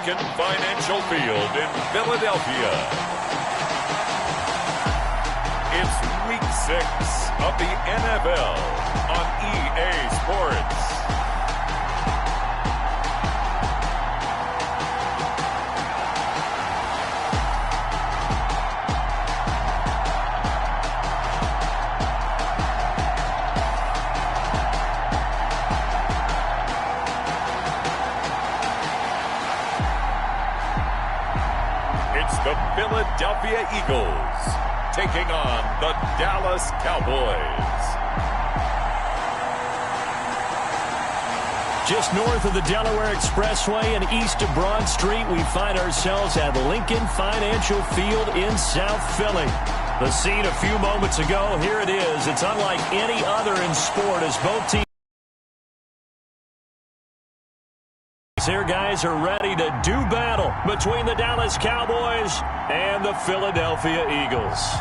Lincoln Financial Field in Philadelphia. It's Week 6 of the NFL on EA Sports. The Philadelphia Eagles taking on the Dallas Cowboys. Just north of the Delaware Expressway and east of Broad Street, we find ourselves at Lincoln Financial Field in South Philly. The scene a few moments ago, here it is. It's unlike any other in sport as both teams here, guys, are ready to do battle between the Dallas Cowboys and the Philadelphia Eagles.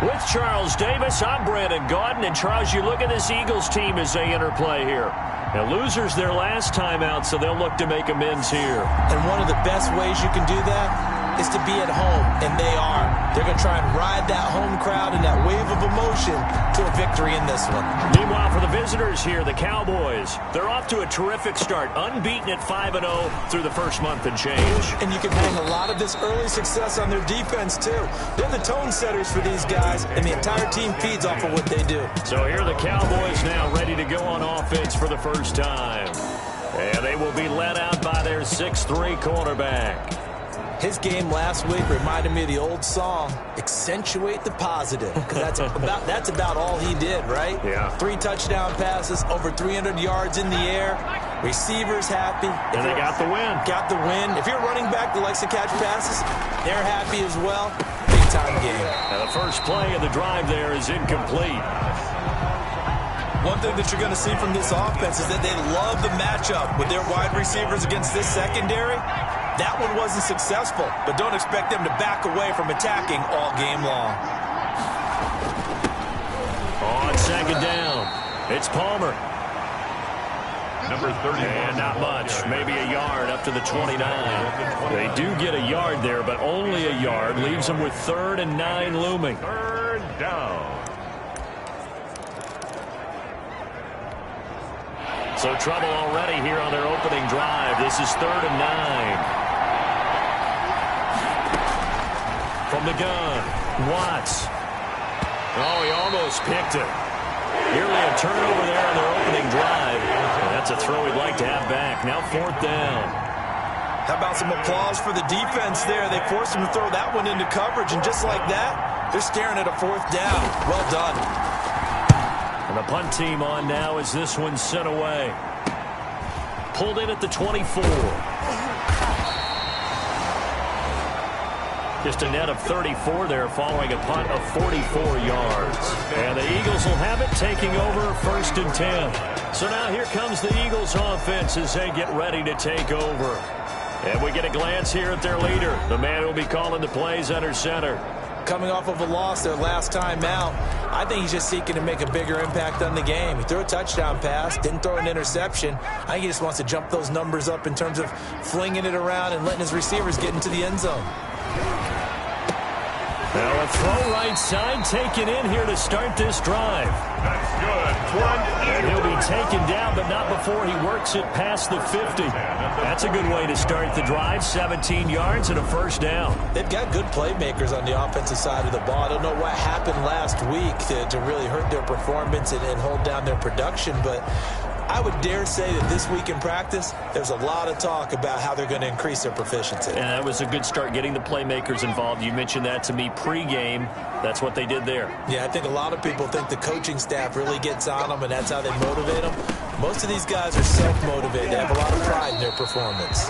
With Charles Davis, I'm Brandon Gaudin. And Charles, you look at this Eagles team as they interplay here. Now, losers their last time out, so they'll look to make amends here. And one of the best ways you can do that is to be at home, and they are. They're going to try and ride that home crowd and that wave of emotion to a victory in this one. Meanwhile, for the visitors here, the Cowboys, they're off to a terrific start, unbeaten at 5-0 through the first month and change. And you can hang a lot of this early success on their defense, too. They're the tone setters for these guys, and the entire team feeds off of what they do. So here are the Cowboys now ready to go on offense for the first time. And they will be led out by their 6'3" quarterback. His game last week reminded me of the old song, Accentuate the Positive, because that's about all he did, right? Yeah. 3 touchdown passes, over 300 yards in the air, receivers happy. And they got the win. Got the win. If you're a running back that likes to catch passes, they're happy as well. Big-time game. Now the first play of the drive there is incomplete. One thing that you're going to see from this offense is that they love the matchup with their wide receivers against this secondary. That one wasn't successful, but don't expect them to back away from attacking all game long. On second down, it's Palmer. Number 30. And not much, maybe a yard up to the 29. They do get a yard there, but only a yard. Leaves them with 3rd and 9 looming. Third down. So trouble already here on their opening drive. This is 3rd and 9. From the gun, Watts. Oh, he almost picked it. Nearly a turnover there on their opening drive. And that's a throw he'd like to have back. Now 4th down. How about some applause for the defense there? They forced him to throw that one into coverage, and just like that, they're staring at a 4th down. Well done. And the punt team on now as this one's sent away. Pulled in at the 24. Just a net of 34 there following a punt of 44 yards. And the Eagles will have it, taking over 1st and 10. So now here comes the Eagles offense as they get ready to take over. And we get a glance here at their leader, the man who will be calling the plays under center. Coming off of a loss their last time out, I think he's just seeking to make a bigger impact on the game. He threw a touchdown pass, didn't throw an interception. I think he just wants to jump those numbers up in terms of flinging it around and letting his receivers get into the end zone. Now a throw right side taken in here to start this drive. That's good. And he'll be taken down, but not before he works it past the 50. That's a good way to start the drive. 17 yards and a 1st down. They've got good playmakers on the offensive side of the ball. I don't know what happened last week to really hurt their performance and hold down their production, but I would dare say that this week in practice, there's a lot of talk about how they're going to increase their proficiency. And that was a good start, getting the playmakers involved. You mentioned that to me pregame. That's what they did there. Yeah, I think a lot of people think the coaching staff really gets on them, and that's how they motivate them. Most of these guys are self-motivated. They have a lot of pride in their performance.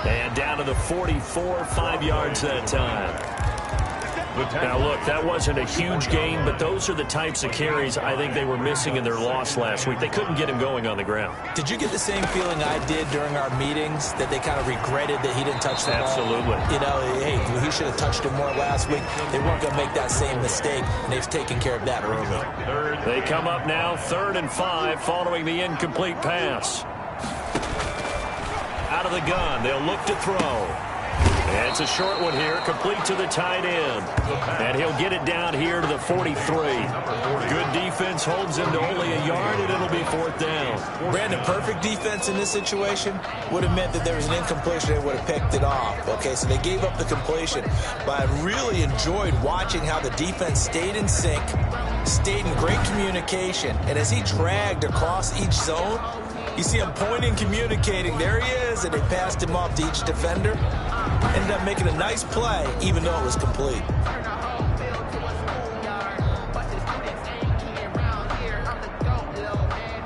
And down to the 44, 5 yards that time. Now, look, that wasn't a huge gain, but those are the types of carries I think they were missing in their loss last week. They couldn't get him going on the ground. Did you get the same feeling I did during our meetings, that they kind of regretted that he didn't touch the ball? Absolutely. You know, hey, he should have touched it more last week. They weren't going to make that same mistake, and they've taken care of that early. They come up now 3rd and 5 following the incomplete pass. Out of the gun, they'll look to throw. And it's a short one here, complete to the tight end. And he'll get it down here to the 43. Good defense holds him to only a yard, and it'll be 4th down. Brandon, perfect defense in this situation would have meant that there was an incompletion. They would have picked it off. Okay, so they gave up the completion. But I really enjoyed watching how the defense stayed in sync, stayed in great communication. And as he dragged across each zone, you see him pointing, communicating. There he is, and they passed him off to each defender. Ended up making a nice play, even though it was complete.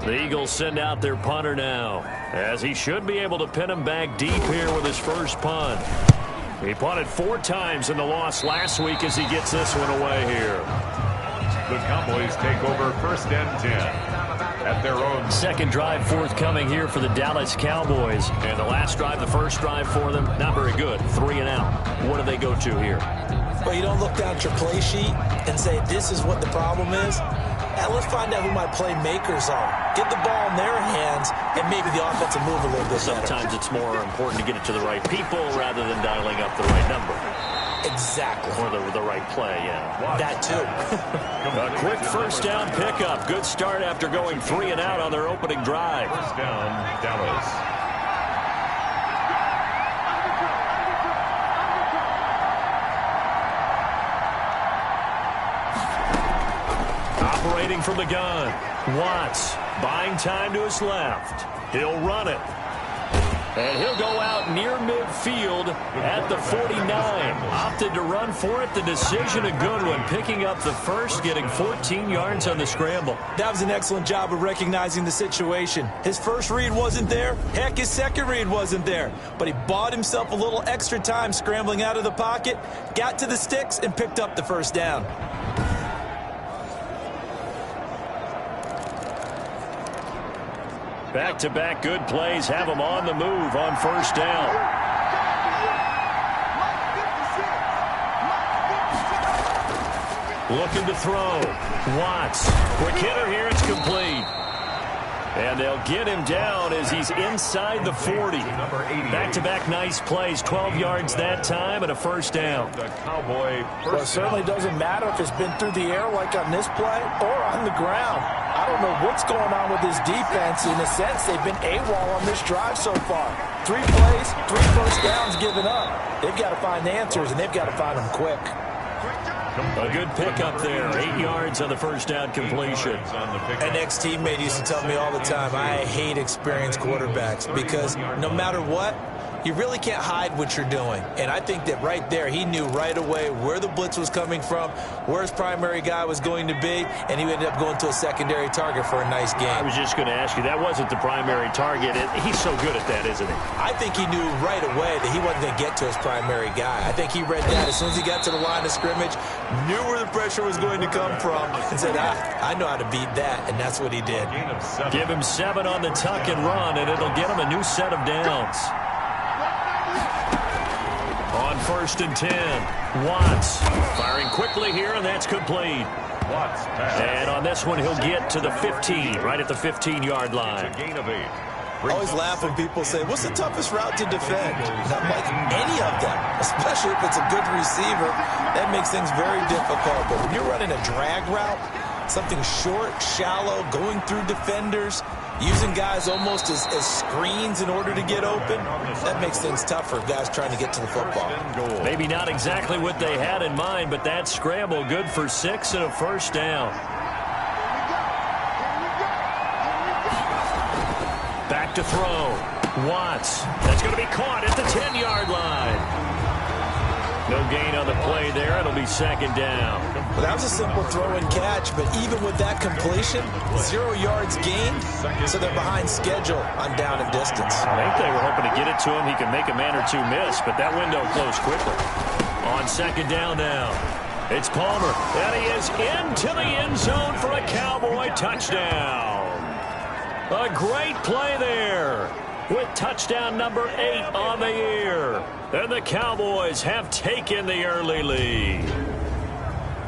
The Eagles send out their punter now, as he should be able to pin him back deep here with his first punt. He punted 4 times in the loss last week as he gets this one away here. The Cowboys take over 1st and 10 at their own. Second drive forthcoming here for the Dallas Cowboys. And the last drive, the first drive for them, not very good. 3 and out. What do they go to here? Well, you don't look down at your play sheet and say, this is what the problem is. Let's find out who my playmakers are. Get the ball in their hands, and maybe the offense will move a little bit better. Sometimes it's more important to get it to the right people rather than dialing up the right number. Exactly. Or the right play, yeah. That too. A quick first down pickup. Good start after going 3 and out on their opening drive. First down, Dallas. Operating from the gun. Watts buying time to his left. He'll run it. And he'll go out near midfield at the 49. Opted to run for it. The decision a good one. Picking up the first, getting 14 yards on the scramble. That was an excellent job of recognizing the situation. His first read wasn't there. Heck, his second read wasn't there. But he bought himself a little extra time scrambling out of the pocket, got to the sticks, and picked up the first down. Back-to-back good plays have him on the move on first down. Looking to throw. Watts. Quick hitter here. It's complete. And they'll get him down as he's inside the 40. Back-to-back nice plays. 12 yards that time and a first down. The Cowboy Well, it certainly doesn't matter if it's been through the air like on this play or on the ground. I don't know what's going on with this defense. In a sense, they've been AWOL on this drive so far. 3 plays, 3 first downs given up. They've got to find answers, and they've got to find them quick. A good pickup there. 8 yards on the first down completion. An ex-teammate used to tell me all the time, I hate experienced quarterbacks because no matter what, you really can't hide what you're doing. And I think that right there, he knew right away where the blitz was coming from, where his primary guy was going to be, and he ended up going to a secondary target for a nice game. I was just going to ask you, that wasn't the primary target. He's so good at that, isn't he? I think he knew right away that he wasn't going to get to his primary guy. I think he read that as soon as he got to the line of scrimmage, knew where the pressure was going to come from, and said, I know how to beat that, and that's what he did. Give him 7 on the tuck and run, and it'll get him a new set of downs. On 1st and 10, Watts firing quickly here, and that's complete. Watts pass. And on this one, he'll get to the 15, right at the 15-yard line. It's a gain of 8. I always laugh when people say, what's the toughest route to defend? And I'm like, any of them, especially if it's a good receiver. That makes things very difficult. But when you're running a drag route, something short, shallow, going through defenders, using guys almost as screens in order to get open, that makes things tough for guys trying to get to the football. Maybe not exactly what they had in mind, but that scramble good for 6 and a first down. Back to throw. Watts. That's going to be caught at the 10-yard line. No gain on the play there. It'll be 2nd down. Well, that was a simple throw and catch, but even with that completion, 0 yards gained, so they're behind schedule on down and distance. I think they were hoping to get it to him. He can make a man or two miss, but that window closed quickly. On 2nd down now. It's Palmer, and he is into the end zone for a Cowboy touchdown. A great play there with touchdown number 8 on the year. And the Cowboys have taken the early lead.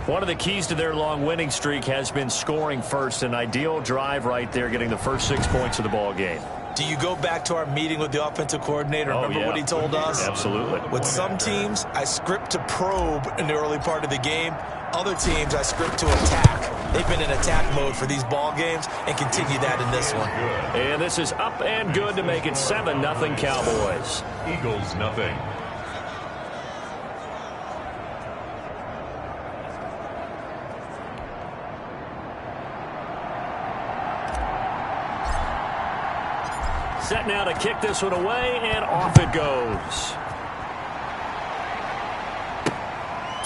One of the keys to their long winning streak has been scoring first. An ideal drive right there, getting the first 6 points of the ball game. Do you go back to our meeting with the offensive coordinator? Remember what he told us? Absolutely. With some teams, I script to probe in the early part of the game. Other teams, I script to attack. They've been in attack mode for these ball games and continue that in this one. And this is up and good to make it 7-0 Cowboys. Eagles nothing. Set now to kick this one away, and off it goes.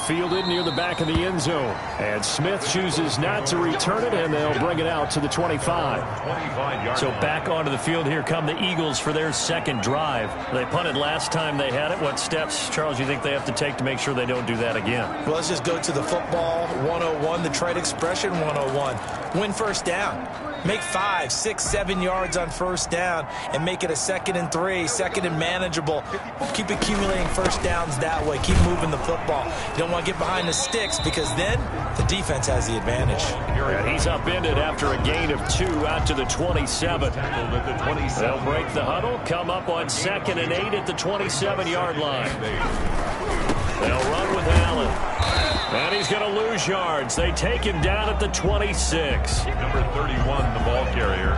Fielded near the back of the end zone. And Smith chooses not to return it, and they'll bring it out to the 25. So back onto the field, here come the Eagles for their second drive. They punted last time they had it. What steps, Charles, you think they have to take to make sure they don't do that again? Well, let's just go to the football 101, the trade expression 101. Win first down. Make 5, 6, 7 yards on first down and make it a 2nd and 3, 2nd and manageable. Keep accumulating first downs that way. Keep moving the football. You don't want to get behind the sticks because then the defense has the advantage. And he's upended after a gain of 2 out to the 27. They'll break the huddle, come up on 2nd and 8 at the 27-yard line. They'll run with Allen. And he's going to lose yards. They take him down at the 26. Number 31, the ball carrier.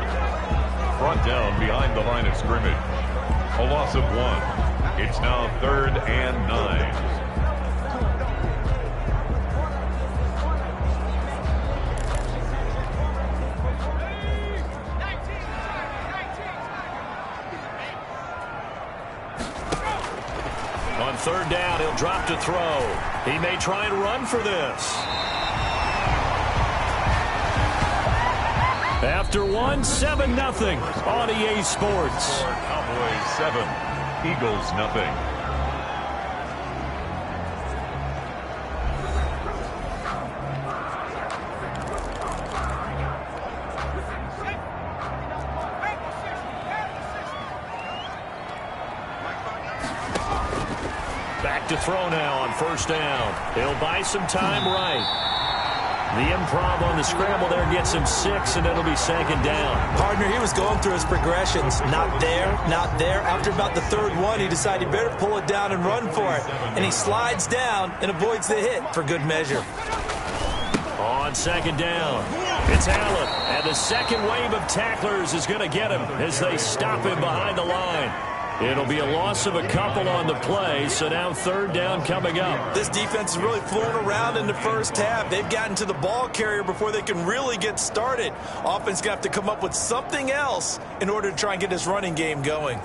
Brought down behind the line of scrimmage. A loss of 1. It's now 3rd and 9. On 3rd down, he'll drop to throw. He may try and run for this. After 1, 7-0 on EA Sports. Cowboys 7, Eagles nothing. Back to throw now on 1st down. He'll buy some time right. The improv on the scramble there gets him 6, and it'll be 2nd down. Partner, he was going through his progressions. Not there, not there. After about the 3rd one, he decided he better pull it down and run for it. And he slides down and avoids the hit for good measure. On 2nd down, it's Allen. And the second wave of tacklers is going to get him as they stop him behind the line. It'll be a loss of a couple on the play, so now 3rd down coming up. This defense is really flown around in the first half. They've gotten to the ball carrier before they can really get started. Offense going to have to come up with something else in order to try and get this running game going.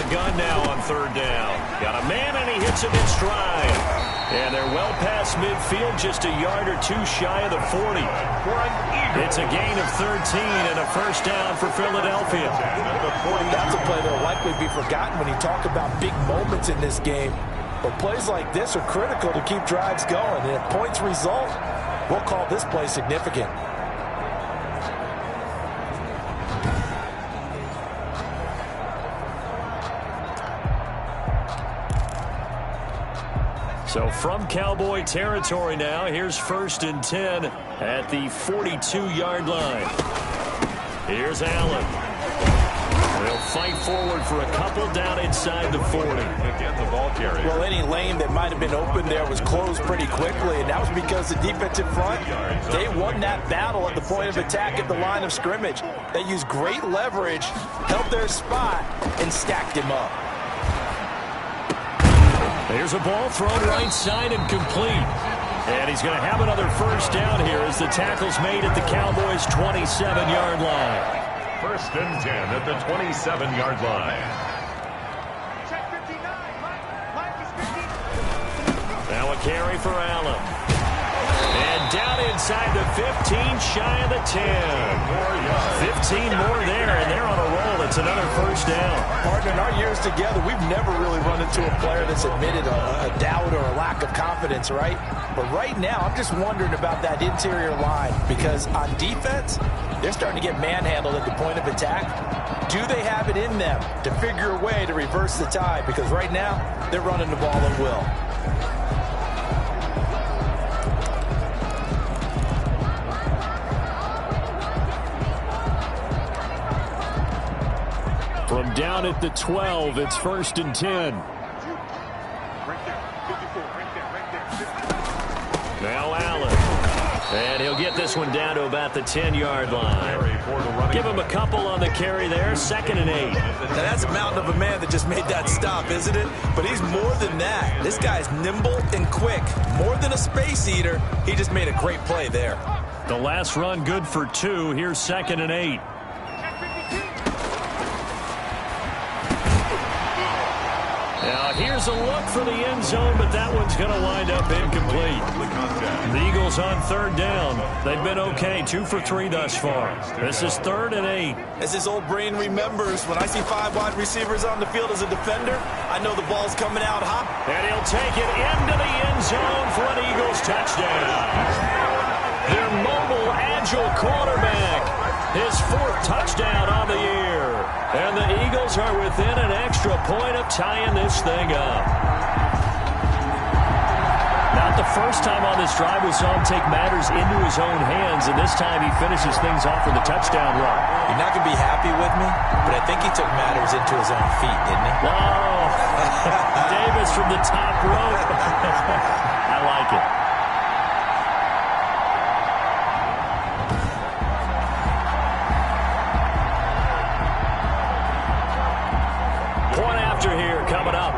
Gun now on 3rd down. Got a man, and he hits him in stride. And they're well past midfield, just a yard or 2 shy of the 40. It's a gain of 13 and a 1st down for Philadelphia. That's a play that will likely be forgotten when you talk about big moments in this game. But plays like this are critical to keep drives going. And if points result, we'll call this play significant. So from Cowboy territory now, here's 1st and 10 at the 42-yard line. Here's Allen. They'll fight forward for a couple down inside the 40. Again, the ball carrier. Well, any lane that might have been open there was closed pretty quickly, and that was because the defensive front, they won that battle at the point of attack at the line of scrimmage. They used great leverage, held their spot, and stacked him up. There's a ball thrown right side and complete. And he's going to have another 1st down here as the tackle's made at the Cowboys' 27-yard line. First and 10 at the 27-yard line. Now a carry for Allen. And down inside the 15, shy of the 10. 15 more there, and they're on a roll. It's another first down. Partner, in our years together, we've never really run into a player that's admitted a doubt or a lack of confidence, right? But right now, I'm just wondering about that interior line, because on defense, they're starting to get manhandled at the point of attack. Do they have it in them to figure a way to reverse the tide? Because right now, they're running the ball at will. From down at the 12, it's first and 10. Now Allen. And he'll get this one down to about the 10-yard line. Give him a couple on the carry there. Second and 8. Now that's a mountain of a man that just made that stop, isn't it? But he's more than that. This guy's nimble and quick. More than a space eater. He just made a great play there. The last run good for 2. Here's second and 8. Now here's a look for the end zone, but that one's going to wind up incomplete. The Eagles on third down. They've been okay, 2 for 3 thus far. This is third and 8. As his old brain remembers, when I see 5 wide receivers on the field as a defender, I know the ball's coming out hot. And he'll take it into the end zone for an Eagles touchdown. Their mobile, agile quarterback. His 4th touchdown on the year. And the Eagles are within an extra point of tying this thing up. Not the first time on this drive we saw him take matters into his own hands, and this time he finishes things off with a touchdown run. You're not going to be happy with me, but I think he took matters into his own feet, didn't he? Oh, Davis from the top rope. I like it. Here coming up.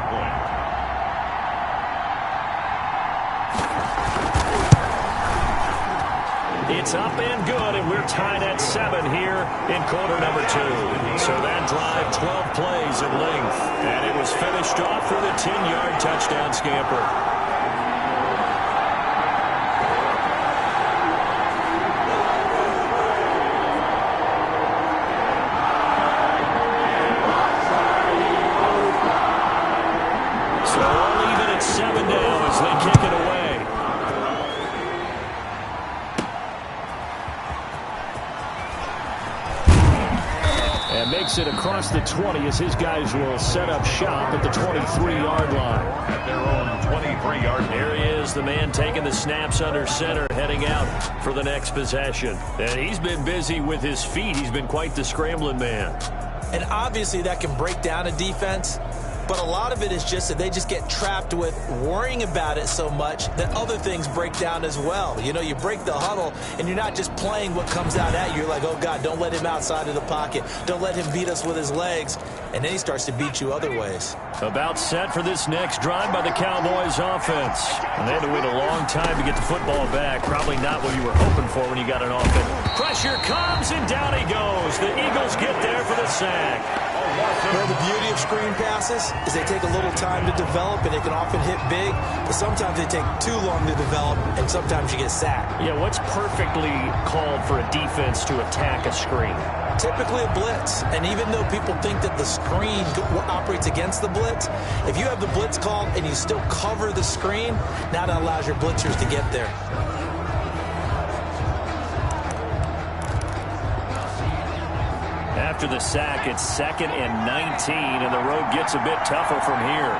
It's up and good, and we're tied at 7 here in quarter number 2. So that drive, 12 plays in length, and it was finished off with a 10-yard touchdown scamper. It across the 20 as his guys will set up shop at the 23-yard line. At their own 23-yard line. There he is, the man taking the snaps under center, heading out for the next possession. And he's been busy with his feet. He's been quite the scrambling man. And obviously that can break down a defense, but a lot of it is just that they just get trapped with worrying about it so much that other things break down as well. You know, you break the huddle, and you're not just playing what comes out at you. You're like, oh, God, don't let him outside of the pocket. Don't let him beat us with his legs. And then he starts to beat you other ways. About set for this next drive by the Cowboys offense. And they had to wait a long time to get the football back. Probably not what you were hoping for when you got an offense. Pressure comes, and down he goes. The Eagles get there for the sack. You know, the beauty of screen passes is they take a little time to develop, and they can often hit big, but sometimes they take too long to develop, and sometimes you get sacked. Yeah, what's perfectly called for a defense to attack a screen? Typically a blitz, and even though people think that the screen operates against the blitz, if you have the blitz called and you still cover the screen, now that allows your blitzers to get there. After the sack, it's 2nd and 19, and the road gets a bit tougher from here.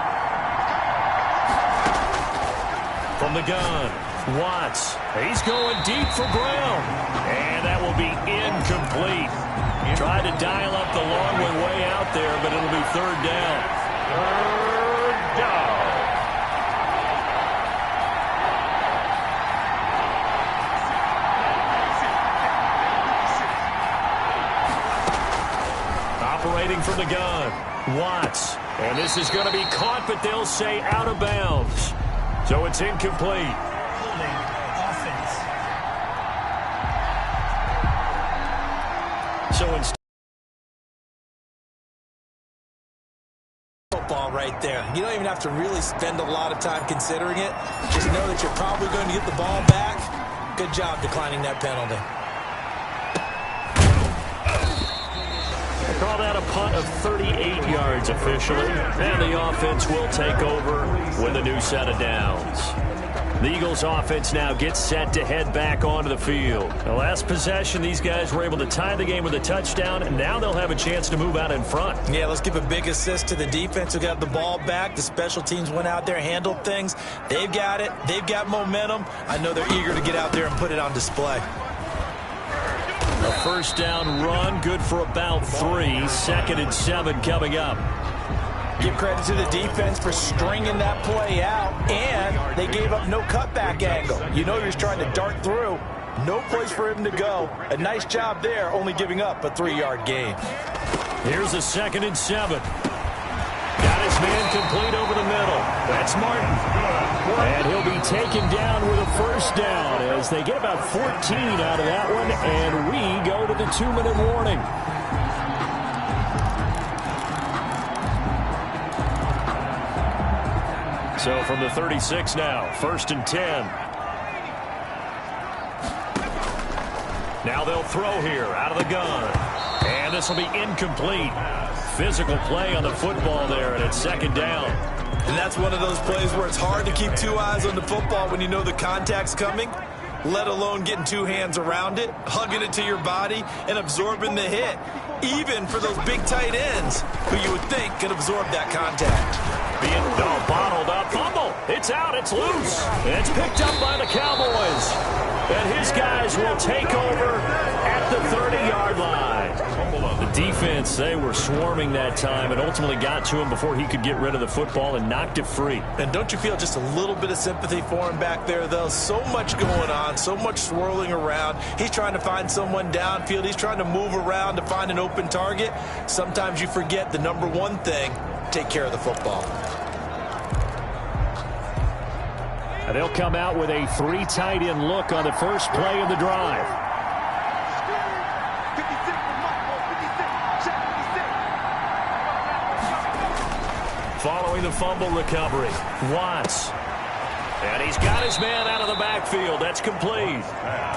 From the gun, Watts. He's going deep for Brown, and that will be incomplete. Tried to dial up the long one way out there, but it'll be third down. Third down. Operating from the gun, Watts. And this is going to be caught, but they'll say out of bounds. So it's incomplete. So instead football right there. You don't even have to really spend a lot of time considering it. Just know that you're probably going to get the ball back. Good job declining that penalty. They call that a punt of 38 yards officially. And the offense will take over with a new set of downs. The Eagles offense now gets set to head back onto the field. The last possession, these guys were able to tie the game with a touchdown, and now they'll have a chance to move out in front. Yeah, let's give a big assist to the defense who got the ball back. The special teams went out there, handled things. They've got it. They've got momentum. I know they're eager to get out there and put it on display. A first down run, good for about 3. 2nd and 7 coming up. Give credit to the defense for stringing that play out, and they gave up no cutback angle. You know you're trying to dart through. No place for him to go. A nice job there, only giving up a 3-yard gain. Here's a 2nd and 7. Got his man complete over the middle. That's Martin. And he'll be taken down with a first down as they get about 14 out of that one, and we go to the 2-minute warning. So from the 36 now, 1st and 10. Now they'll throw here out of the gun. And this will be incomplete. Physical play on the football there, and it's 2nd down. And that's one of those plays where it's hard to keep 2 eyes on the football when you know the contact's coming, let alone getting 2 hands around it, hugging it to your body, and absorbing the hit. Even for those big tight ends who you would think could absorb that contact. Being bottled up. Fumble. It's out. It's loose. And it's picked up by the Cowboys. And his guys will take over at the 30-yard line. The defense, they were swarming that time and ultimately got to him before he could get rid of the football and knocked it free. And don't you feel just a little bit of sympathy for him back there, though? So much going on, so much swirling around. He's trying to find someone downfield. He's trying to move around to find an open target. Sometimes you forget the number one thing, take care of the football. And they'll come out with a 3 tight end look on the first play of the drive. Following the fumble recovery, Watts. And he's got his man out of the backfield. That's complete.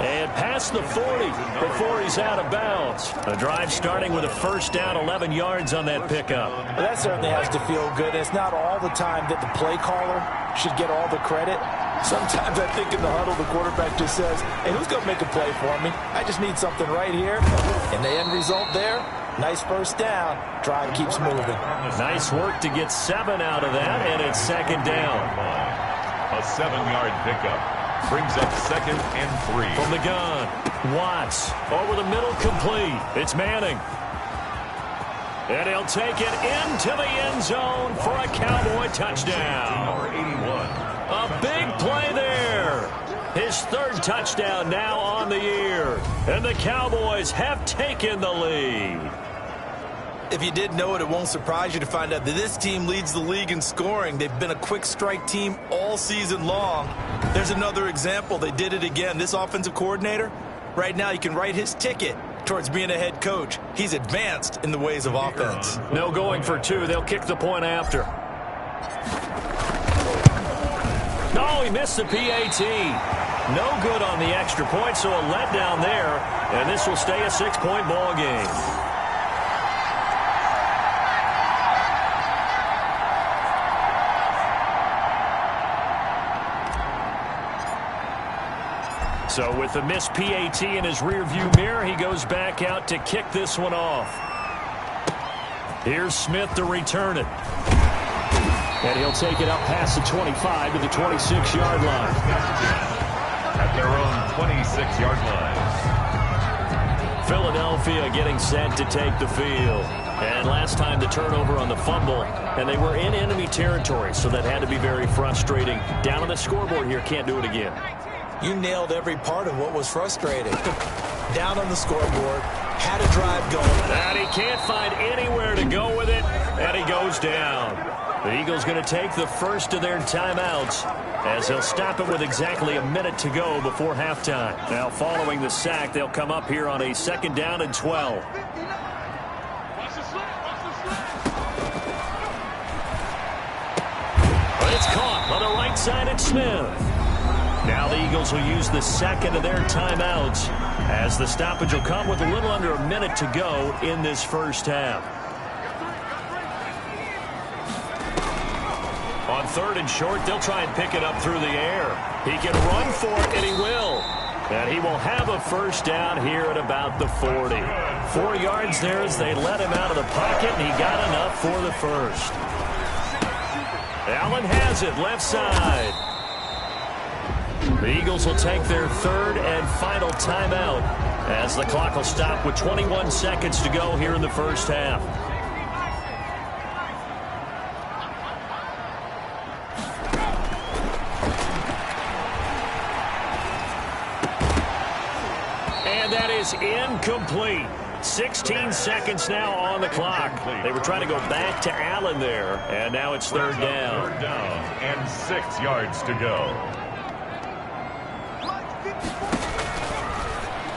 And past the 40 before he's out of bounds. A drive starting with a first down, 11 yards on that pickup. Well, that certainly has to feel good. It's not all the time that the play caller should get all the credit. Sometimes I think in the huddle, the quarterback just says, hey, who's going to make a play for me? I just need something right here. And the end result there, nice first down. Drive keeps moving. Nice work to get 7 out of that, and it's 2nd down. A 7-yard pickup brings up 2nd and 3. From the gun, Watts over the middle, complete. It's Manning. And he'll take it into the end zone for a Cowboy touchdown. Number 81. A big play there. His 3rd touchdown now on the year. And the Cowboys have taken the lead. If you didn't know it, it won't surprise you to find out that this team leads the league in scoring. They've been a quick strike team all season long. There's another example. They did it again. This offensive coordinator, right now you can write his ticket towards being a head coach. He's advanced in the ways of offense. No going for 2. They'll kick the point after. No, he missed the PAT. No good on the extra point, so a letdown there. And this will stay a 6-point ball game. So with the missed PAT in his rearview mirror, he goes back out to kick this one off. Here's Smith to return it. And he'll take it up past the 25 to the 26-yard line. At their own 26-yard line. Philadelphia getting set to take the field. And last time the turnover on the fumble, and they were in enemy territory, so that had to be very frustrating. Down on the scoreboard here, can't do it again. You nailed every part of what was frustrating. Down on the scoreboard, had a drive going. And he can't find anywhere to go with it, and he goes down. The Eagles going to take the first of their timeouts as they'll stop it with exactly a minute to go before halftime. Now following the sack, they'll come up here on a 2nd down and 12. It's caught on the right side at Smith. Now the Eagles will use the second of their timeouts as the stoppage will come with a little under a minute to go in this first half. On third and short, they'll try and pick it up through the air. He can run for it, and he will. And he will have a first down here at about the 40. 4 yards there as they let him out of the pocket, and he got enough for the first. Allen has it, left side. The Eagles will take their third and final timeout as the clock will stop with 21 seconds to go here in the first half. And that is incomplete. 16 seconds now on the clock. They were trying to go back to Allen there, and now it's third down. Third down and 6 yards to go.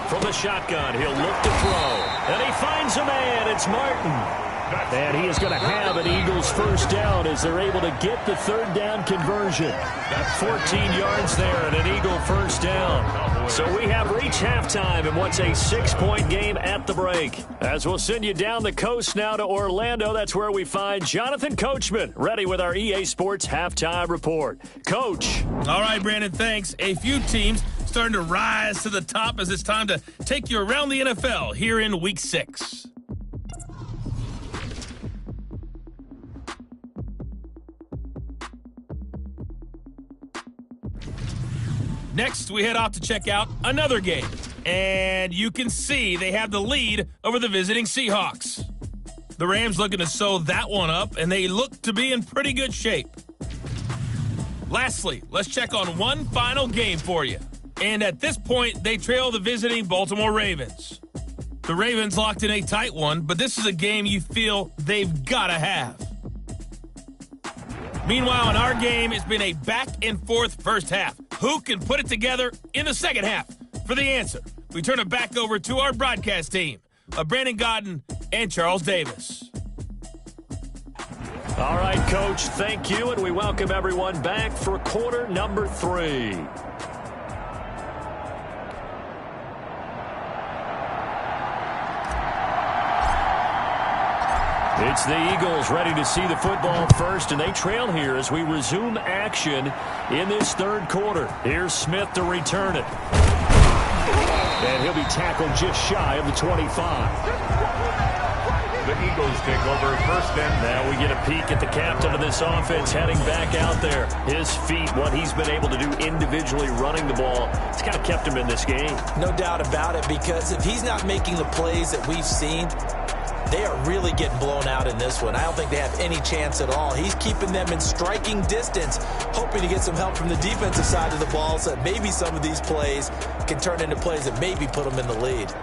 From the shotgun, he'll look to throw. And he finds a man. It's Martin. And he is going to have an Eagles first down as they're able to get the third down conversion. 14 yards there and an Eagle first down. So we have reached halftime in what's a 6-point game at the break. As we'll send you down the coast now to Orlando, that's where we find Jonathan Coachman, ready with our EA Sports halftime report. Coach. All right, Brandon, thanks. A few teams starting to rise to the top as it's time to take you around the NFL here in Week 6. Next, we head off to check out another game. And you can see they have the lead over the visiting Seahawks. The Rams looking to sew that one up, and they look to be in pretty good shape. Lastly, let's check on one final game for you. And at this point, they trail the visiting Baltimore Ravens. The Ravens locked in a tight one, but this is a game you feel they've got to have. Meanwhile, in our game, it's been a back-and-forth first half. Who can put it together in the second half? For the answer, we turn it back over to our broadcast team of Brandon Godden and Charles Davis. All right, Coach, thank you, and we welcome everyone back for quarter number 3. It's the Eagles ready to see the football first, and they trail here as we resume action in this third quarter. Here's Smith to return it. And he'll be tackled just shy of the 25. The Eagles take over first and now we get a peek at the captain of this offense heading back out there. His feet, what he's been able to do individually running the ball, it's kind of kept him in this game. No doubt about it, because if he's not making the plays that we've seen, they are really getting blown out in this one. I don't think they have any chance at all. He's keeping them in striking distance, hoping to get some help from the defensive side of the ball so that maybe some of these plays can turn into plays that maybe put them in the lead.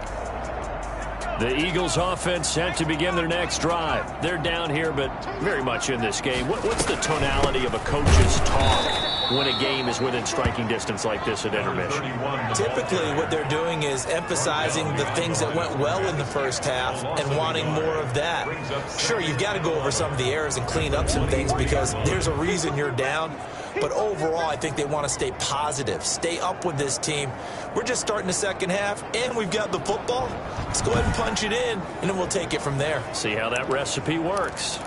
The Eagles offense set to begin their next drive. They're down here, but very much in this game. What's the tonality of a coach's talk when a game is within striking distance like this at intermission? Typically, what they're doing is emphasizing the things that went well in the first half and wanting more of that. Sure, you've got to go over some of the errors and clean up some things because there's a reason you're down. But overall, I think they want to stay positive, stay up with this team. We're just starting the second half, and we've got the football. Let's go ahead and punch it in, and then we'll take it from there. See how that recipe works.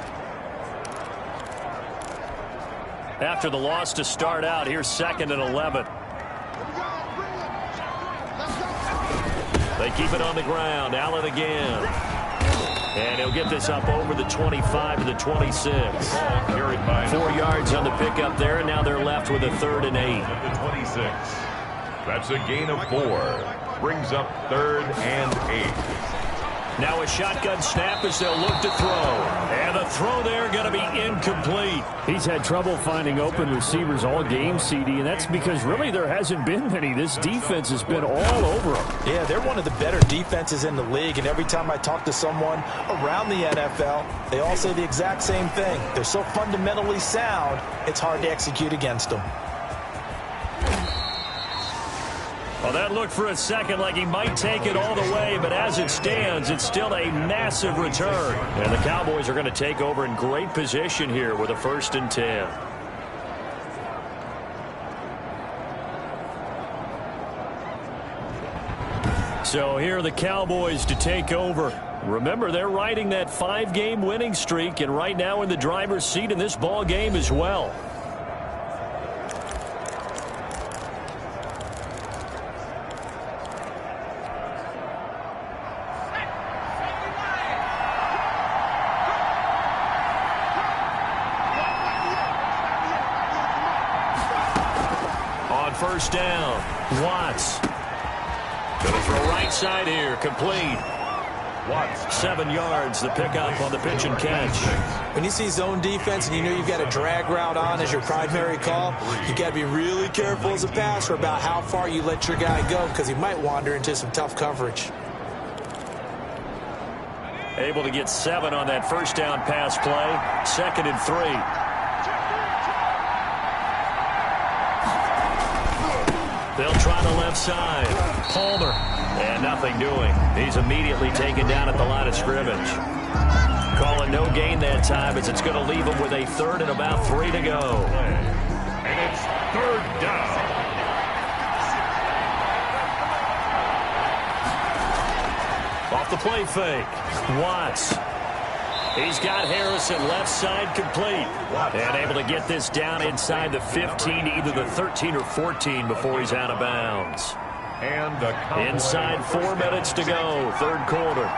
After the loss to start out, here's 2nd and 11. They keep it on the ground. Allen again. And he'll get this up over the 25 to the 26. 4 yards on the pickup there, and now they're left with a 3rd and 8. At the 26. That's a gain of 4. Brings up 3rd and 8. Now a shotgun snap as they'll look to throw. And the throw there going to be incomplete. He's had trouble finding open receivers all game, CD, and that's because really there hasn't been many. This defense has been all over him. Yeah, they're one of the better defenses in the league, and every time I talk to someone around the NFL, they all say the exact same thing. They're so fundamentally sound, it's hard to execute against them. Well, that looked for a second like he might take it all the way, but as it stands, it's still a massive return. And the Cowboys are going to take over in great position here with a 1st and 10. So here are the Cowboys to take over. Remember, they're riding that 5-game winning streak, and right now in the driver's seat in this ball game as well. On first down, Watts. Gonna throw right side here, complete. Watts, 7 yards, the pickup on the pitch and catch. When you see zone defense and you know you've got a drag route on as your primary call, you got to be really careful as a passer about how far you let your guy go because he might wander into some tough coverage. Able to get 7 on that first down pass play. 2nd and 3. They'll try the left side. Palmer. And nothing doing. He's immediately taken down at the line of scrimmage. Calling no gain that time as it's going to leave him with a 3rd and about 3 to go. And it's 3rd down. Off the play fake. Watts. He's got Harrison left side complete. And able to get this down inside the 15 to either the 13 or 14 before he's out of bounds. And the inside 4 minutes to go, 3rd quarter.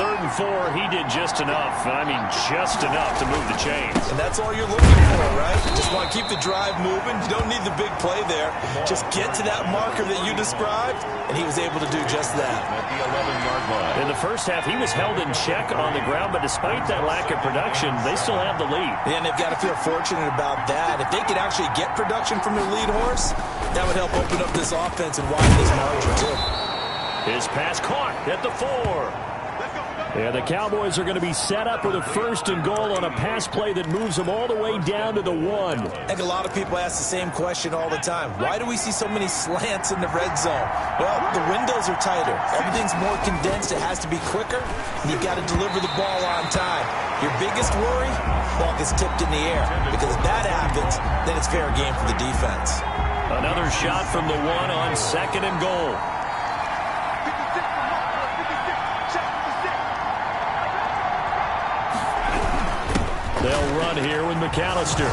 3rd and 4, he did just enough. I mean, just enough to move the chains. And that's all you're looking for, right? Just want to keep the drive moving. You don't need the big play there. Just get to that marker that you described, and he was able to do just that. At the 11-yard line. In the first half, he was held in check on the ground, but despite that lack of production, they still have the lead. Yeah, and they've got to feel fortunate about that. If they could actually get production from their lead horse, that would help open up this offense and widen this margin, too. His pass caught at the 4. Yeah, the Cowboys are going to be set up with a 1st and goal on a pass play that moves them all the way down to the 1. I think a lot of people ask the same question all the time. Why do we see so many slants in the red zone? Well, the windows are tighter. Everything's more condensed. It has to be quicker, and you've got to deliver the ball on time. Your biggest worry? Ball gets tipped in the air, because if that happens, then it's fair game for the defense. Another shot from the 1 on 2nd and goal. They'll run here with McAllister.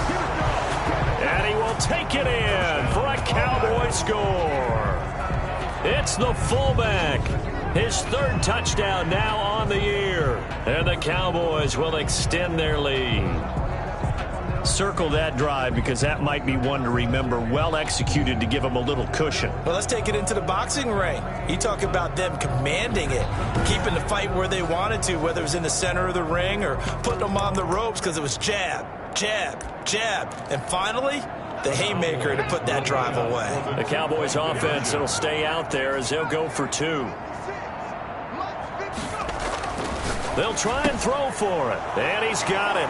And he will take it in for a Cowboy score. It's the fullback. His 3rd touchdown now on the year. And the Cowboys will extend their lead. Circle that drive because that might be one to remember. Well executed to give them a little cushion. Well, let's take it into the boxing ring. You talk about them commanding it, keeping the fight where they wanted to, whether it was in the center of the ring or putting them on the ropes because it was jab, jab, jab. And finally, the haymaker to put that drive away. The Cowboys offense, it'll stay out there as they'll go for 2. They'll try and throw for it. And he's got it.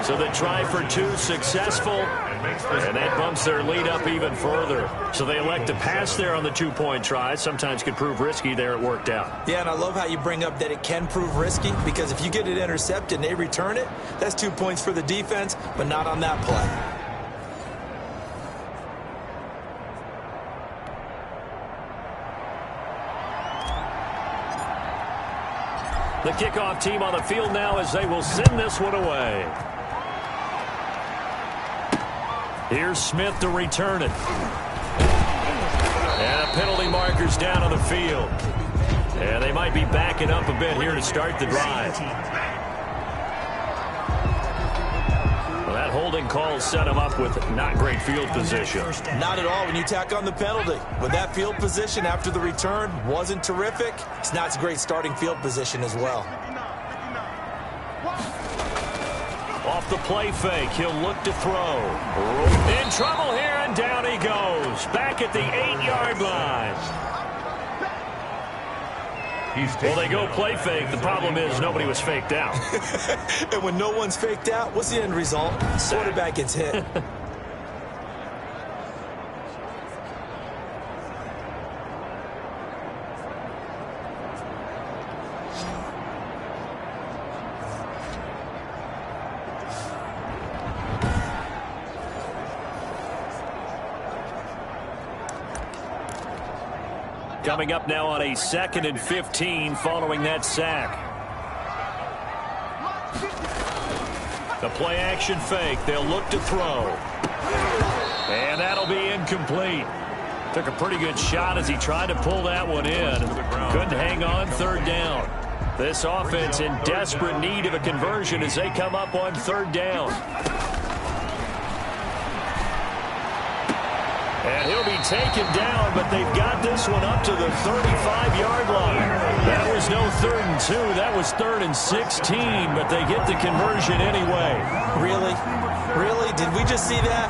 So the try for 2 successful. And that bumps their lead up even further. So they elect to pass there on the 2-point try. Sometimes could prove risky there. It worked out. Yeah, and I love how you bring up that it can prove risky because if you get it intercepted and they return it, that's 2 points for the defense, but not on that play. The kickoff team on the field now as they will send this one away. Here's Smith to return it. And a penalty marker's down on the field. And they might be backing up a bit here to start the drive. Well, that holding call set him up with not great field position. Not at all when you tack on the penalty. With that field position after the return wasn't terrific, it's not a great starting field position as well. Off the play fake, he'll look to throw. In trouble here, and down he goes. Back at the 8-yard line. Well, they go play fake. The problem is nobody was faked out. And when no one's faked out, what's the end result? Quarterback gets hit. Coming up now on a 2nd and 15 following that sack. The play action fake. They'll look to throw. And that'll be incomplete. Took a pretty good shot as he tried to pull that one in. Couldn't hang on 3rd down. This offense in desperate need of a conversion as they come up on 3rd down. And he'll be taken down, but they've got this one up to the 35-yard line. That was no 3rd and 2. That was 3rd and 16, but they get the conversion anyway. Really? Really? Did we just see that?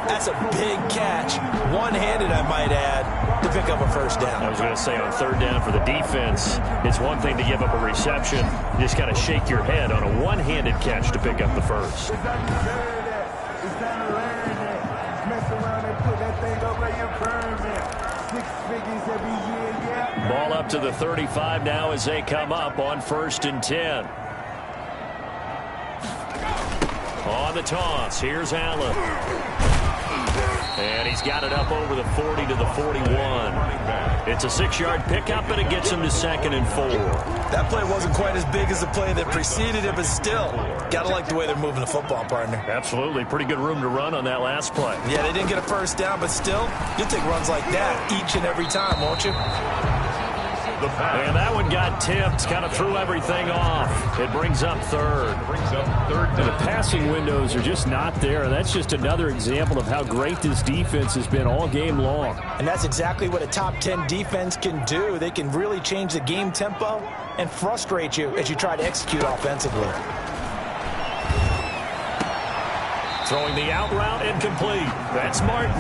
That's a big catch. One-handed, I might add, to pick up a 1st down. I was going to say on 3rd down for the defense, it's one thing to give up a reception. You just got to shake your head on a one-handed catch to pick up the 1st. Ball up to the 35 now as they come up on 1st and 10. On the toss, here's Allen. And he's got it up over the 40 to the 41. It's a 6-yard pickup, and it gets him to 2nd and 4. That play wasn't quite as big as the play that preceded it, but still, got to like the way they're moving the football, partner. Absolutely. Pretty good room to run on that last play. Yeah, they didn't get a 1st down, but still, you'll take runs like that each and every time, won't you? And that one got tipped, kind of threw everything off. It brings up 3rd. The passing windows are just not there. That's just another example of how great this defense has been all game long. And that's exactly what a top 10 defense can do. They can really change the game tempo and frustrate you as you try to execute offensively. Throwing the out route incomplete. That's Martin.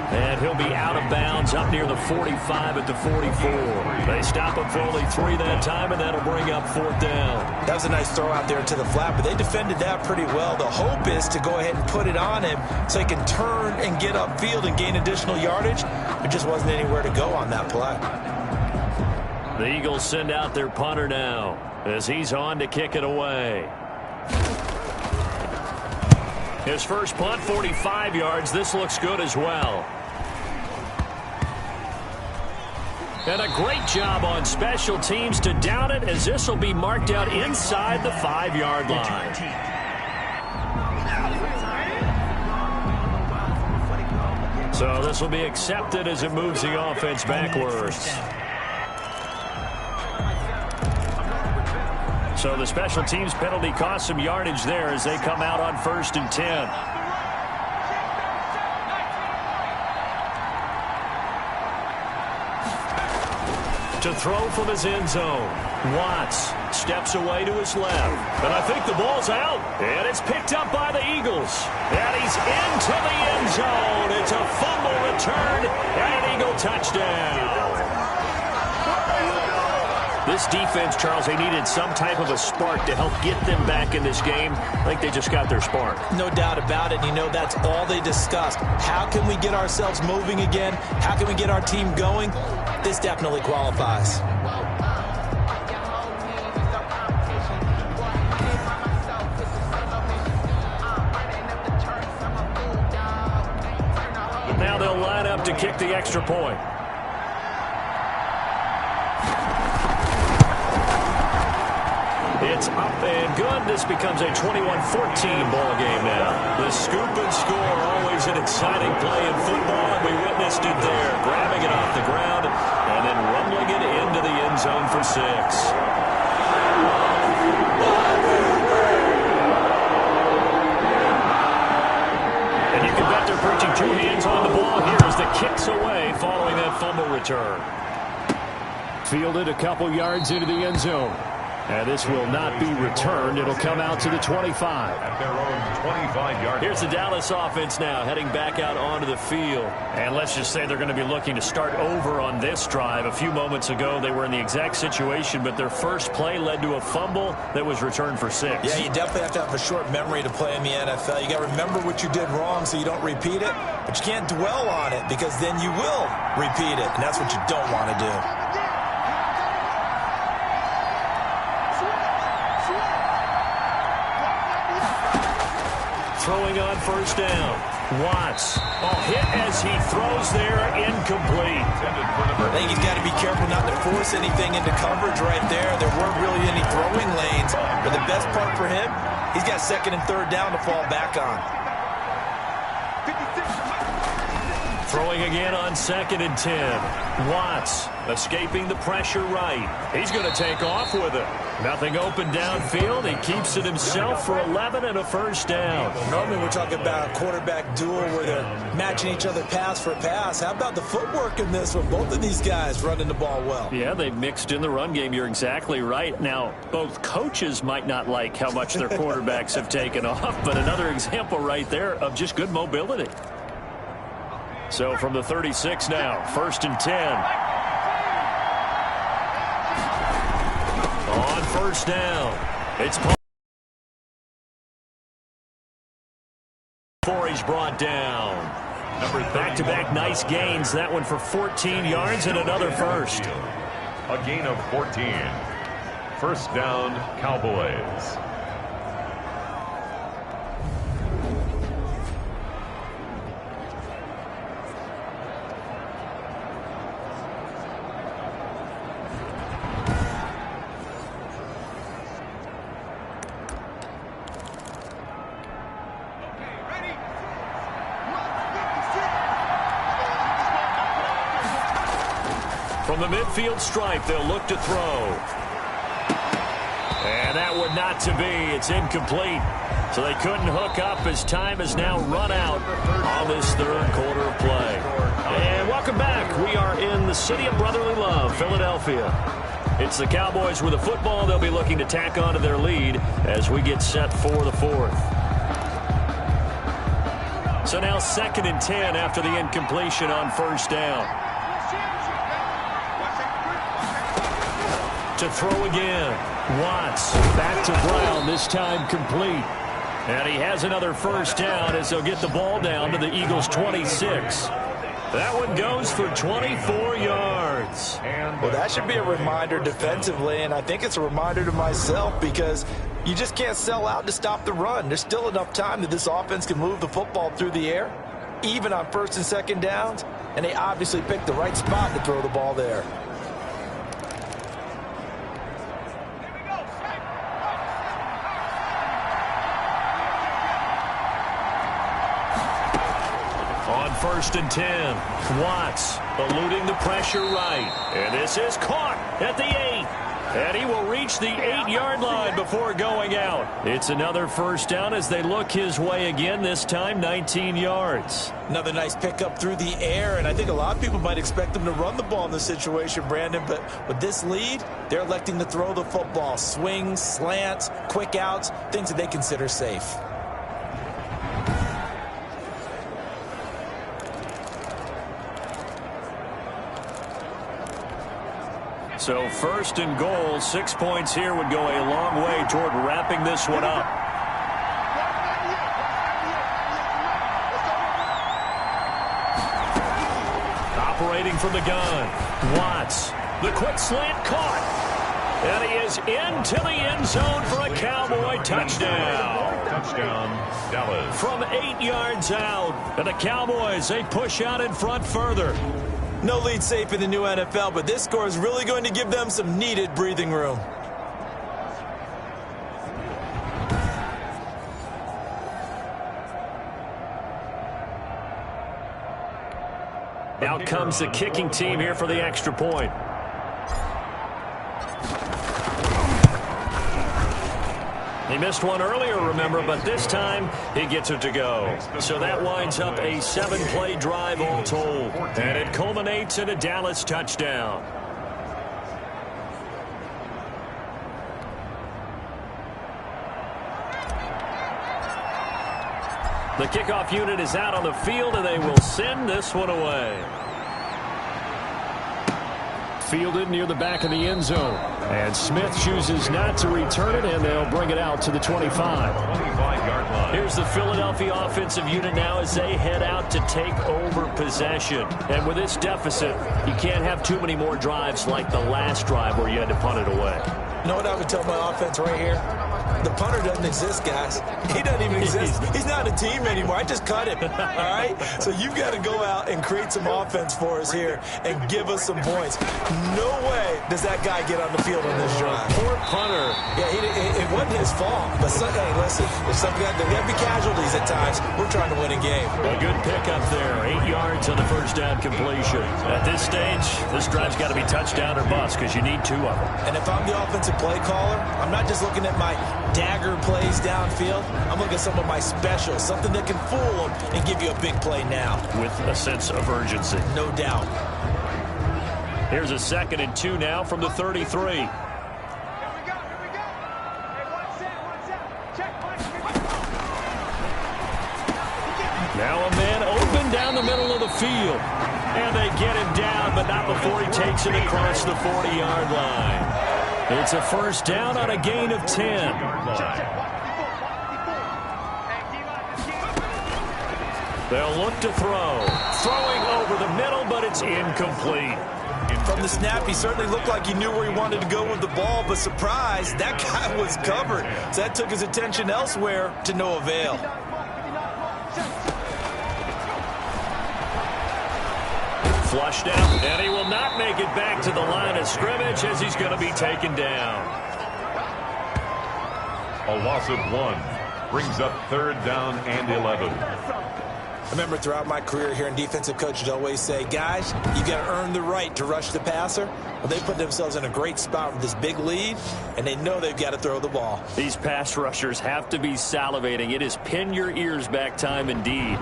And he'll be out of bounds up near the 45 at the 44. They stop him for only 3 that time, and that'll bring up 4th down. That was a nice throw out there to the flat, but they defended that pretty well. The hope is to go ahead and put it on him so he can turn and get upfield and gain additional yardage. There just wasn't anywhere to go on that play. The Eagles send out their punter now as he's on to kick it away. His first punt, 45 yards. This looks good as well. And a great job on special teams to down it, as this will be marked out inside the 5-yard line. So this will be accepted as it moves the offense backwards. So the special teams penalty cost some yardage there as they come out on 1st and 10. To throw from his end zone. Watts steps away to his left. And I think the ball's out. And it's picked up by the Eagles. And he's into the end zone. It's a fumble return and an Eagle touchdown. This defense, Charles, they needed some type of a spark to help get them back in this game. I think they just got their spark. No doubt about it. You know, that's all they discussed. How can we get ourselves moving again? How can we get our team going? This definitely qualifies. Now they'll line up to kick the extra point. It's up and good. This becomes a 21-14 ball game now. The scoop and score, always an exciting play in football, and we witnessed it there. Grabbing it off the ground and then rumbling it into the end zone for 6. And you can bet they're preaching 2 hands on the ball here as the kicks away following that fumble return. Fielded a couple yards into the end zone. And this will not be returned. It'll come out to the 25. At their own 25-yard. Here's the Dallas offense now heading back out onto the field. And let's just say they're going to be looking to start over on this drive. A few moments ago, they were in the exact situation, but their first play led to a fumble that was returned for 6. Yeah, you definitely have to have a short memory to play in the NFL. You got to remember what you did wrong so you don't repeat it, but you can't dwell on it because then you will repeat it, and that's what you don't want to do. Throwing on first down. Watts. Hit as he throws there, incomplete. I think he's got to be careful not to force anything into coverage right there. There weren't really any throwing lanes. But the best part for him, he's got second and third down to fall back on. Throwing again on 2nd and 10. Watts escaping the pressure right. He's going to take off with it. Nothing open downfield. He keeps it himself for 11 and a first down. Normally we're talking about a quarterback duel where they're matching each other pass for pass. How about the footwork in this with both of these guys running the ball well? Yeah, they've mixed in the run game. You're exactly right. Now, both coaches might not like how much their quarterbacks have taken off, but another example right there of just good mobility. So from the 36 now, 1st and 10. On first down, it's before he's brought down. Back-to-back nice gains. That one for 14 yards and another first. A gain of 14. First down, Cowboys. From the midfield stripe, they'll look to throw. And that would not to be. It's incomplete. So they couldn't hook up as time has now run out on this third quarter of play. And welcome back. We are in the city of brotherly love, Philadelphia. It's the Cowboys with the football. They'll be looking to tack on to their lead as we get set for the fourth. So now 2nd and 10 after the incompletion on first down. To throw again. Watts back to Brown, this time complete. And he has another first down as they'll get the ball down to the Eagles' 26. That one goes for 24 yards. Well, that should be a reminder defensively, and I think it's a reminder to myself because you just can't sell out to stop the run. There's still enough time that this offense can move the football through the air, even on 1st and 2nd downs, and they obviously picked the right spot to throw the ball there. On 1st and 10, Watts eluding the pressure right. And this is caught at the 8. And he will reach the 8-yard line before going out. It's another first down as they look his way again, this time 19 yards. Another nice pickup through the air, and I think a lot of people might expect them to run the ball in this situation, Brandon, but with this lead, they're electing to throw the football. Swings, slants, quick outs, things that they consider safe. So 1st and goal, 6 points here would go a long way toward wrapping this one up. Operating from the gun, Watts. The quick slant caught. And he is into the end zone for a Cowboy touchdown. Touchdown, Dallas. From 8 yards out. And the Cowboys, they push out in front further. No lead safe in the new NFL, but this score is really going to give them some needed breathing room. Out comes the kicking team here for the extra point. He missed one earlier, remember, but this time he gets it to go. So that winds up a 7-play drive all told. And it culminates in a Dallas touchdown. The kickoff unit is out on the field, and they will send this one away. Fielded near the back of the end zone. And Smith chooses not to return it, and they'll bring it out to the 25. 25-yard line. Here's the Philadelphia offensive unit now as they head out to take over possession. And with this deficit, you can't have too many more drives like the last drive where you had to punt it away. You know what I would tell my offense right here? The punter doesn't exist, guys. He doesn't even exist. He's not a team anymore. I just cut him, all right? So you've got to go out and create some offense for us here and give us some points. No way does that guy get on the field on this drive. Poor punter. Yeah, it wasn't his fault. But, hey, listen, if something there's going to be casualties at times. We're trying to win a game. A good pickup there. 8 yards on the first down completion. At this stage, this drive's got to be touchdown or bust because you need 2 of them. And if I'm the offensive play caller, I'm not just looking at my dagger plays downfield. I'm looking at some of my specials, something that can fool them and give you a big play now. With a sense of urgency. No doubt. Here's a 2nd and 2 now from the 33. Now a man open down the middle of the field. And they get him down, but not before he takes it across the 40-yard line. It's a first down on a gain of 10. They'll look to throw. Throwing over the middle, but it's incomplete. From the snap, he certainly looked like he knew where he wanted to go with the ball, but surprise, that guy was covered. So that took his attention elsewhere to no avail. Flushed out, and he will not make it back to the line of scrimmage as he's going to be taken down. A loss of 1 brings up 3rd down and 11. I remember throughout my career here in defensive coaches always say, guys, you got to earn the right to rush the passer. Well, they put themselves in a great spot with this big lead, and they know they've got to throw the ball. These pass rushers have to be salivating. It is pin your ears back time indeed.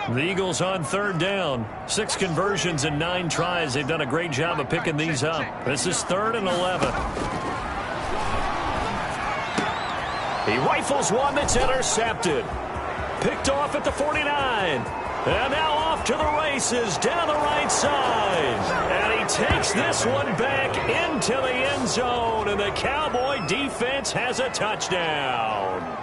The Eagles on 3rd down. 6 conversions and 9 tries. They've done a great job of picking these up. This is 3rd and 11. He rifles one that's intercepted. Picked off at the 49. And now off to the races down the right side. And he takes this one back into the end zone. And the Cowboy defense has a touchdown.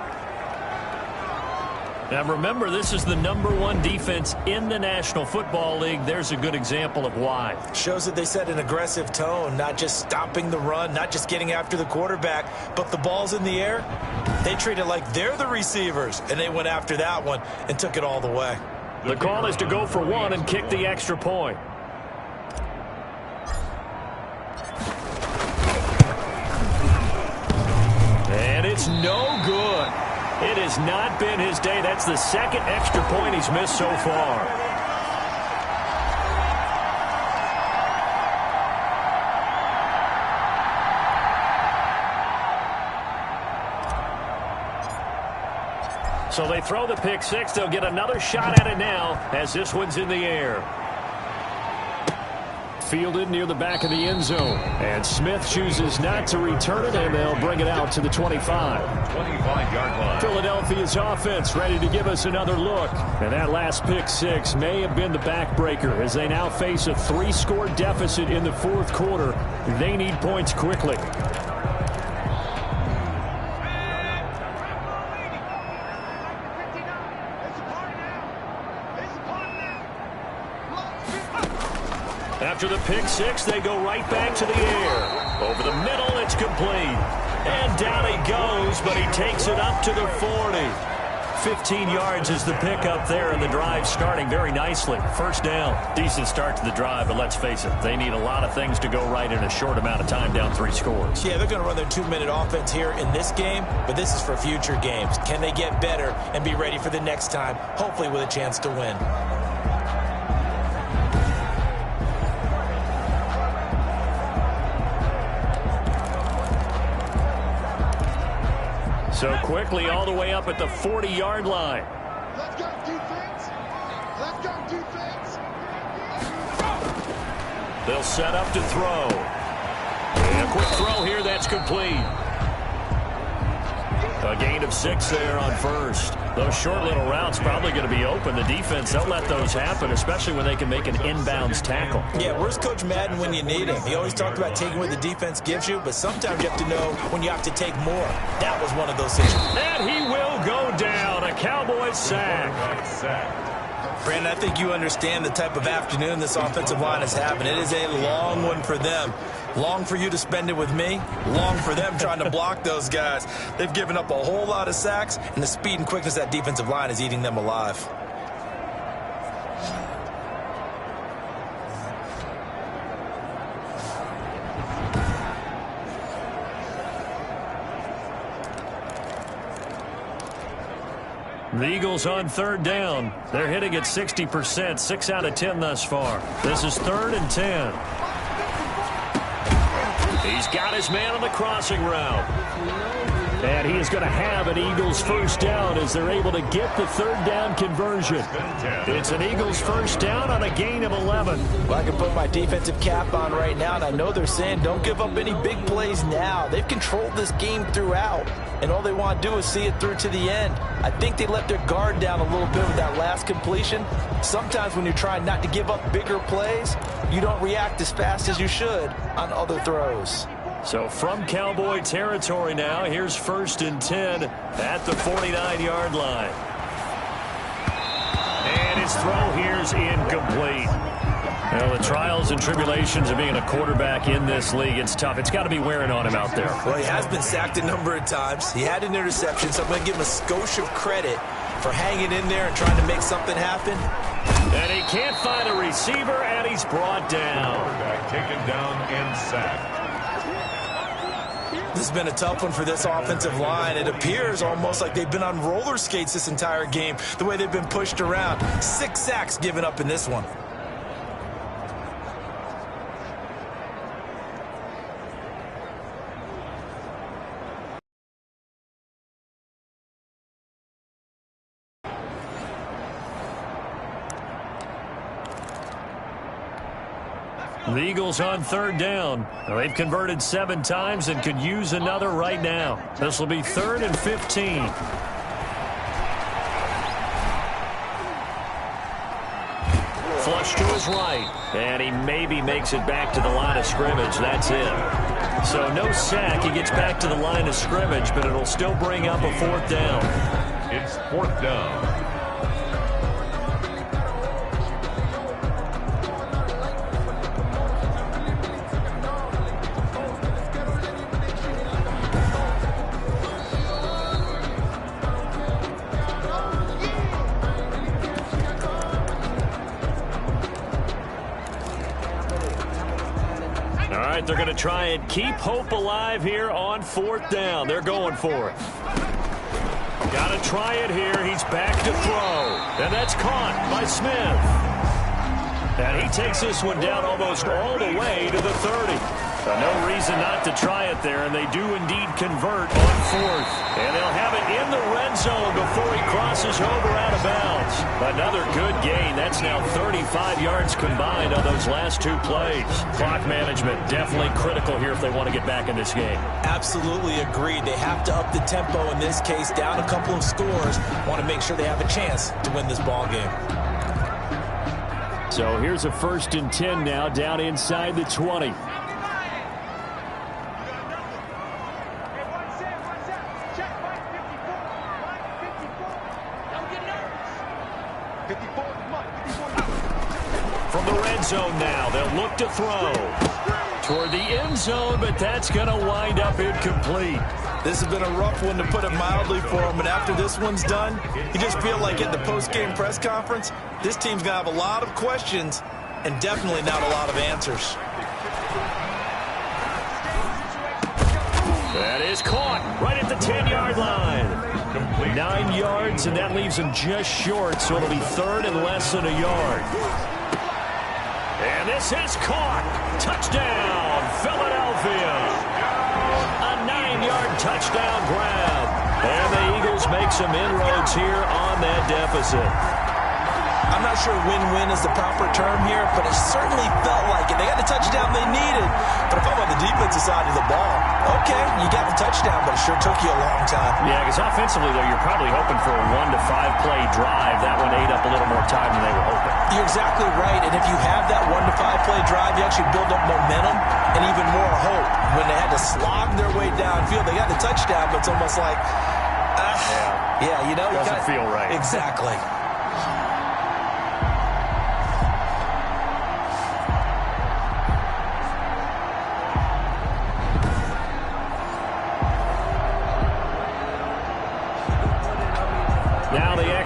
Now remember, this is the #1 defense in the National Football League. There's a good example of why. Shows that they set an aggressive tone, not just stopping the run, not just getting after the quarterback, but the ball's in the air. They treat it like they're the receivers, and they went after that one and took it all the way. The call is to go for 1 and kick the extra point. And it's no good. It has not been his day. That's the 2nd extra point he's missed so far. So they throw the pick 6. They'll get another shot at it now as this one's in the air. Fielded near the back of the end zone. And Smith chooses not to return it, and they'll bring it out to the 25. 25-yard line. Philadelphia's offense ready to give us another look. And that last pick 6 may have been the backbreaker as they now face a 3-score deficit in the 4th quarter. They need points quickly. After the pick 6, they go right back to the air. Over the middle, it's complete. And down he goes, but he takes it up to the 40. 15 yards is the pickup there, and the drive starting very nicely. First down. Decent start to the drive, but let's face it, they need a lot of things to go right in a short amount of time, down 3 scores. Yeah, they're going to run their 2-minute offense here in this game, but this is for future games. Can they get better and be ready for the next time, hopefully with a chance to win? So quickly all the way up at the 40-yard line. Let's go, defense. Let's go, defense. They'll set up to throw. And a quick throw here, that's complete. A gain of 6 there on first. Those short little routes probably going to be open. The defense, they'll let those happen, especially when they can make an inbounds tackle. Yeah, where's Coach Madden when you need him? He always talked about taking what the defense gives you, but sometimes you have to know when you have to take more. That was one of those situations. And he will go down. A Cowboys sack. Brandon, I think you understand the type of afternoon this offensive line is having. It is a long one for them. Long for you to spend it with me. Long for them trying to block those guys. They've given up a whole lot of sacks, and the speed and quickness of that defensive line is eating them alive. The Eagles on third down. They're hitting at 60%, 6 out of 10 thus far. This is 3rd and 10. He's got his man on the crossing route. And he is going to have an Eagles first down as they're able to get the third down conversion. It's an Eagles first down on a gain of 11. Well, I can put my defensive cap on right now, and I know they're saying don't give up any big plays now. They've controlled this game throughout, and all they want to do is see it through to the end. I think they let their guard down a little bit with that last completion. Sometimes when you're trying not to give up bigger plays, you don't react as fast as you should on other throws. So from Cowboy territory now, here's 1st and 10 at the 49-yard line. And his throw here is incomplete. Well, the trials and tribulations of being a quarterback in this league, it's tough. It's got to be wearing on him out there. Well, he has been sacked a number of times. He had an interception, so I'm going to give him a skosh of credit for hanging in there and trying to make something happen. And he can't find a receiver, and he's brought down. Taken down and sacked. This has been a tough one for this offensive line. It appears almost like they've been on roller skates this entire game, the way they've been pushed around. 6 sacks given up in this one. The Eagles on third down. They've converted 7 times and could use another right now. This will be 3rd and 15. Flush to his right. And he maybe makes it back to the line of scrimmage. That's it. So no sack. He gets back to the line of scrimmage, but it'll still bring up a 4th down. It's 4th down. They're going to try and keep hope alive here on 4th down. They're going for it. Got to try it here. He's back to throw. And that's caught by Smith. And he takes this one down almost all the way to the 30. No reason not to try it there, and they do indeed convert on 4th. And they'll have it in the red zone before he crosses over out of bounds. Another good gain. That's now 35 yards combined on those last 2 plays. Clock management definitely critical here if they want to get back in this game. Absolutely agreed. They have to up the tempo in this case, down a couple of scores. Want to make sure they have a chance to win this ball game. So here's a 1st and 10 now, down inside the 20. From the red zone now, they'll look to throw toward the end zone, but that's going to wind up incomplete. This has been a rough one, to put it mildly, for him. And after this one's done, you just feel like at the post-game press conference, this team's going to have a lot of questions and definitely not a lot of answers. That is caught right at the 10-yard line. 9 yards, and that leaves him just short, so it'll be 3rd and less than a yard. And this is caught. Touchdown, Philadelphia. A 9-yard touchdown grab. And the Eagles make some inroads here on that deficit. I'm not sure win-win is the proper term here, but it certainly felt like it. They got the touchdown they needed. But if I'm on the defensive side of the ball, okay, you got the touchdown, but it sure took you a long time. Yeah, because offensively, though, you're probably hoping for a 1 to 5 play drive. That one ate up a little more time than they were hoping. You're exactly right, and if you have that 1 to 5 play drive, you actually build up momentum and even more hope. When they had to slog their way downfield, they got the touchdown, but it's almost like, yeah, you know. Doesn't feel right. Exactly.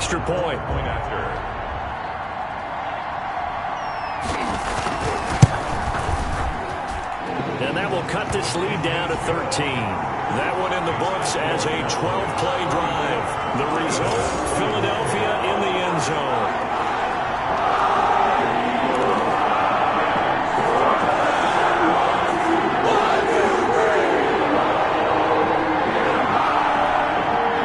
extra point. Point after. And that will cut this lead down to 13. That one in the books as a 12-play drive. The result, Philadelphia in the end zone.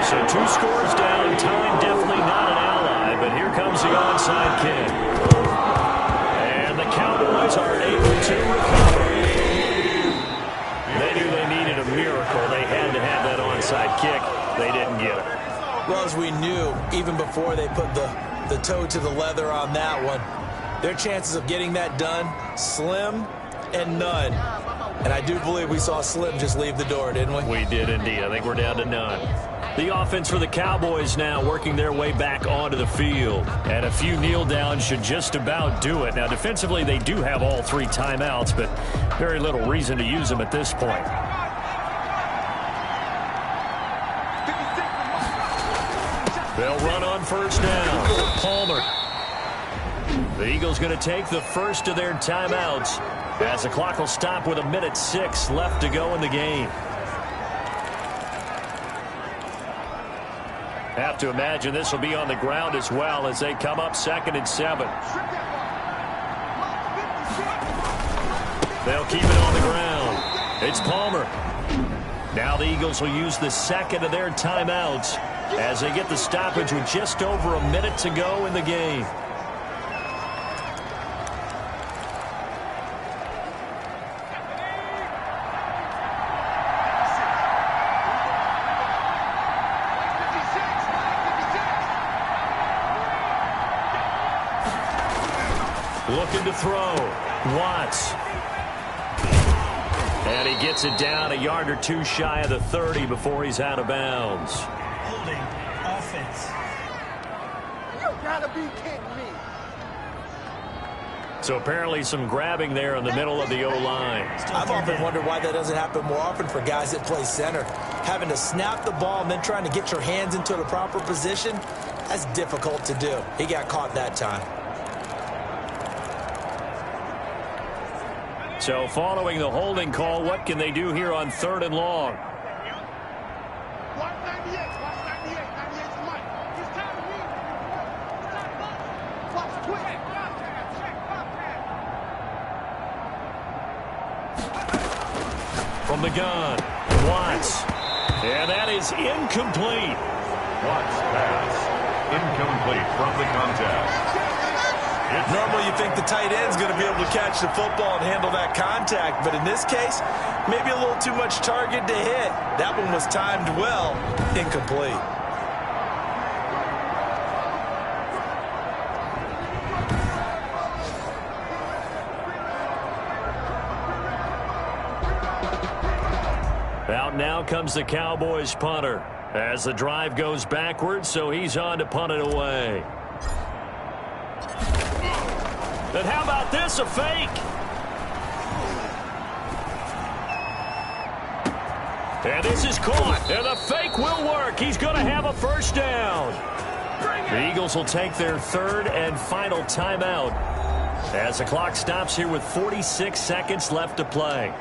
So 2 scores down, time definitely not an ally, but here comes the onside kick. And the Cowboys are able to recover. They knew they needed a miracle. They had to have that onside kick. They didn't get it. Well, as we knew, even before they put the toe to the leather on that one, their chances of getting that done, slim and none. And I do believe we saw Slim just leave the door, didn't we? We did indeed. I think we're down to none. The offense for the Cowboys now working their way back onto the field. And a few kneel downs should just about do it. Now, defensively, they do have all 3 timeouts, but very little reason to use them at this point. They'll run on first down. Palmer. The Eagles going to take the first of their timeouts as the clock will stop with 1:06 left to go in the game. Have to imagine this will be on the ground as well as they come up 2nd and 7. They'll keep it on the ground. It's Palmer. Now the Eagles will use the 2nd of their timeouts as they get the stoppage with just over 1 minute to go in the game. Looking to throw. Watts. And he gets it down a yard or 2 shy of the 30 before he's out of bounds. Holding offense. You gotta be kidding me. So apparently some grabbing there in the middle of the O-line. I've often wondered why that doesn't happen more often for guys that play center. Having to snap the ball and then trying to get your hands into the proper position, that's difficult to do. He got caught that time. So following the holding call, what can they do here on 3rd and long? Watch 98. Watch 98. 98's Mike. It's time to read. Watch quick. From the gun, Watts. And that is incomplete. Watts pass. Incomplete from the contest. Normally you think the tight end's going to be able to catch the football and handle that contact, but in this case, maybe a little too much target to hit. That one was timed well. Incomplete. Out now comes the Cowboys punter as the drive goes backwards, so he's on to punt it away. And how about this, a fake? And this is caught, and the fake will work. He's going to have a first down. The Eagles will take their 3rd and final timeout as the clock stops here with 46 seconds left to play.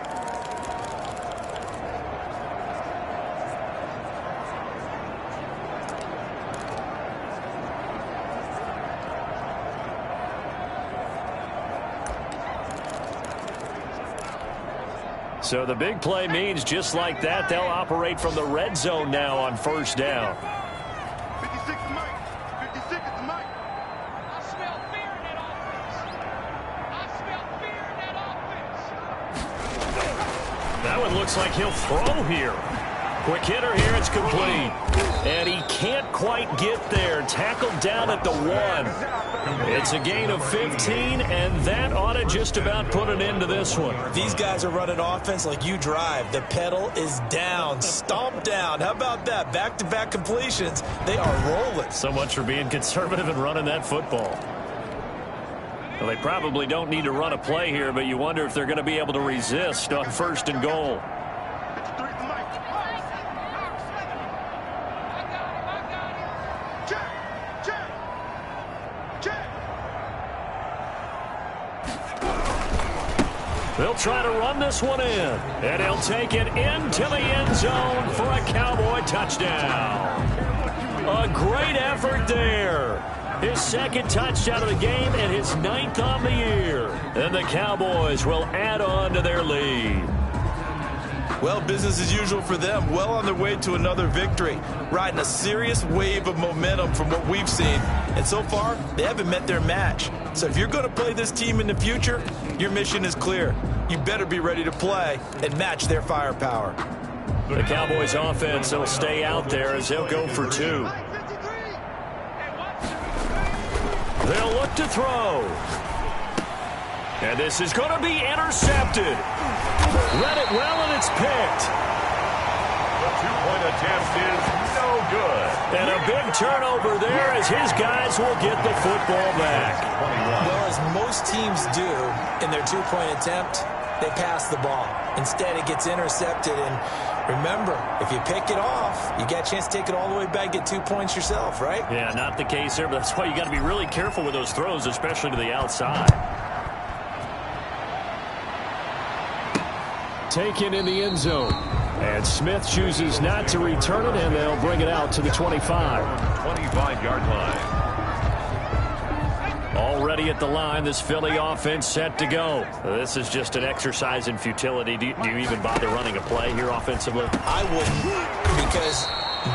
So the big play means just like that, they'll operate from the red zone now on first down. 56 is Mike. 56 is Mike. I smell fear in that offense. I smell fear in that offense. That one looks like he'll throw here. Quick hitter here, it's complete. And he can't quite get there. Tackled down at the 1. It's a gain of 15, and that ought to just about put an end to this one. These guys are running offense like you drive. The pedal is down, stomped down. How about that? Back-to-back completions. They are rolling. So much for being conservative and running that football. Well, they probably don't need to run a play here, but you wonder if they're going to be able to resist on 1st and goal. 53 is Mike. Check. He'll try to run this one in, and he'll take it into the end zone for a Cowboy touchdown. A great effort there. His second touchdown of the game and his 9th on the year. And the Cowboys will add on to their lead. Well, business as usual for them. Well on their way to another victory. Riding a serious wave of momentum from what we've seen. And so far, they haven't met their match. So if you're going to play this team in the future, your mission is clear. You better be ready to play and match their firepower. The Cowboys offense will stay out there as they'll go for 2. They'll look to throw. And this is going to be intercepted. Read it well, and it's picked. The two-point attempt is no good. And a big turnover there as his guys will get the football back. Well, as most teams do in their two-point attempt, they pass the ball. Instead, it gets intercepted. And remember, if you pick it off, you got a chance to take it all the way back, get 2 points yourself, right? Yeah, not the case there, but that's why you got to be really careful with those throws, especially to the outside. Taken in the end zone. And Smith chooses not to return it, and they'll bring it out to the 25. 25-yard line. Already at the line, this Philly offense set to go. This is just an exercise in futility. Do you even bother running a play here offensively? I wouldn't, because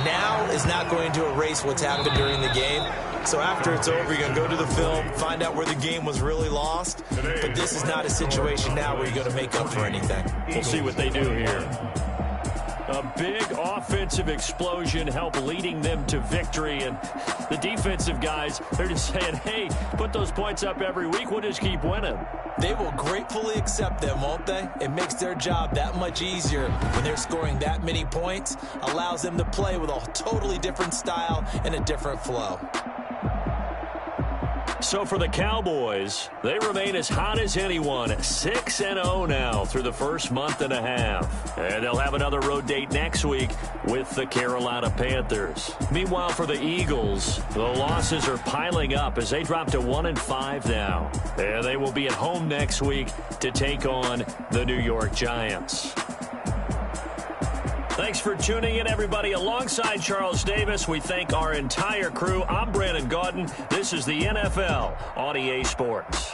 now is not going to erase what's happened during the game. So after it's over, you're going to go to the film, find out where the game was really lost. But this is not a situation now where you're going to make up for anything. We'll see what they do here. A big offensive explosion helped leading them to victory. And the defensive guys, they're just saying, hey, put those points up every week. We'll just keep winning. They will gratefully accept them, won't they? It makes their job that much easier when they're scoring that many points. Allows them to play with a totally different style and a different flow. So for the Cowboys, they remain as hot as anyone, 6-0 now through the first month and a half. And they'll have another road date next week with the Carolina Panthers. Meanwhile, for the Eagles, the losses are piling up as they drop to 1-5 now. And they will be at home next week to take on the New York Giants. Thanks for tuning in, everybody. Alongside Charles Davis, we thank our entire crew. I'm Brandon Gaudin. This is the NFL on EA Sports.